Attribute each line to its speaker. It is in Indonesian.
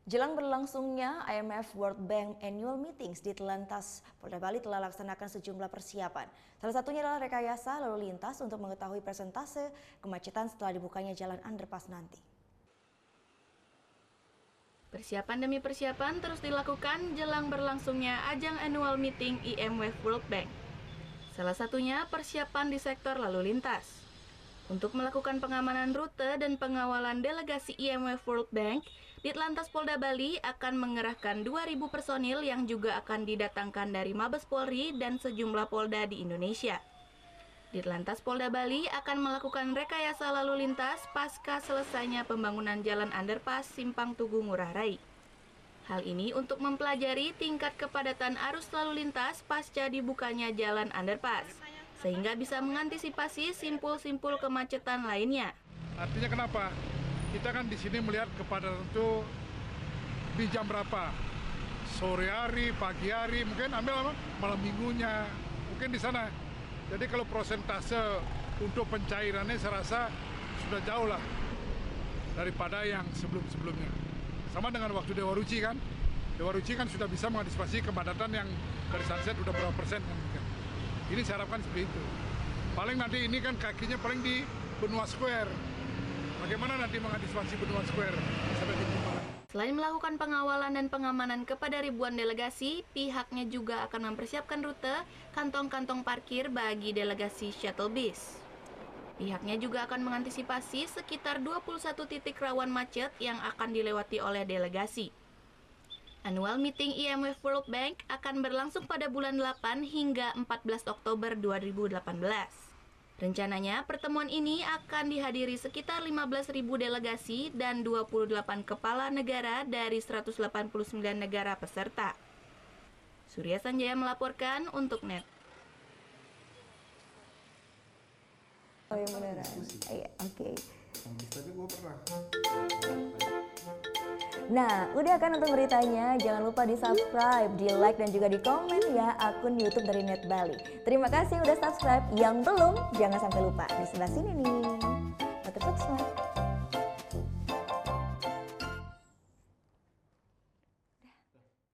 Speaker 1: Jelang berlangsungnya IMF World Bank Annual Meetings di Telantas Polda Bali telah laksanakan sejumlah persiapan. Salah satunya adalah rekayasa lalu lintas untuk mengetahui persentase kemacetan setelah dibukanya jalan underpass nanti.
Speaker 2: Persiapan demi persiapan terus dilakukan jelang berlangsungnya ajang annual meeting IMF World Bank. Salah satunya persiapan di sektor lalu lintas. Untuk melakukan pengamanan rute dan pengawalan delegasi IMF World Bank, Ditlantas Polda Bali akan mengerahkan 2.000 personil yang juga akan didatangkan dari Mabes Polri dan sejumlah polda di Indonesia. Ditlantas Polda Bali akan melakukan rekayasa lalu lintas pasca selesainya pembangunan jalan underpass Simpang Tugu Ngurah Rai. Hal ini untuk mempelajari tingkat kepadatan arus lalu lintas pasca dibukanya jalan underpass, sehingga bisa mengantisipasi simpul-simpul kemacetan lainnya.
Speaker 3: Artinya kenapa? Kita kan di sini melihat kepadatan itu di jam berapa? Sore hari, pagi hari, mungkin ambil malam minggunya, mungkin di sana. Jadi kalau prosentase untuk pencairannya saya rasa sudah jauh lah daripada yang sebelum-sebelumnya. Sama dengan waktu Dewa Ruci kan. Dewa Ruci kan sudah bisa mengantisipasi kepadatan yang dari sunset udah berapa persen kan. Ini saya harapkan seperti itu. Paling nanti ini kan kakinya paling di Benua Square. Bagaimana nanti mengantisipasi Benua Square sampai di Jimbaran?
Speaker 2: Selain melakukan pengawalan dan pengamanan kepada ribuan delegasi, pihaknya juga akan mempersiapkan rute kantong-kantong parkir bagi delegasi shuttle bus. Pihaknya juga akan mengantisipasi sekitar 21 titik rawan macet yang akan dilewati oleh delegasi. Annual Meeting IMF World Bank akan berlangsung pada bulan 8 hingga 14 Oktober 2018. Rencananya, pertemuan ini akan dihadiri sekitar 15.000 delegasi dan 28 kepala negara dari 189 negara peserta. Surya Sanjaya melaporkan untuk NET.
Speaker 1: Oh iya beneran? Iya, oke.
Speaker 4: Tapi gue pernah.
Speaker 1: Nah, udah kan untuk beritanya? Jangan lupa di-subscribe, di-like, dan juga di-komen ya akun YouTube dari Net Bali. Terima kasih udah subscribe. Yang belum, jangan sampai lupa. Di sebelah sini nih. Subscribe.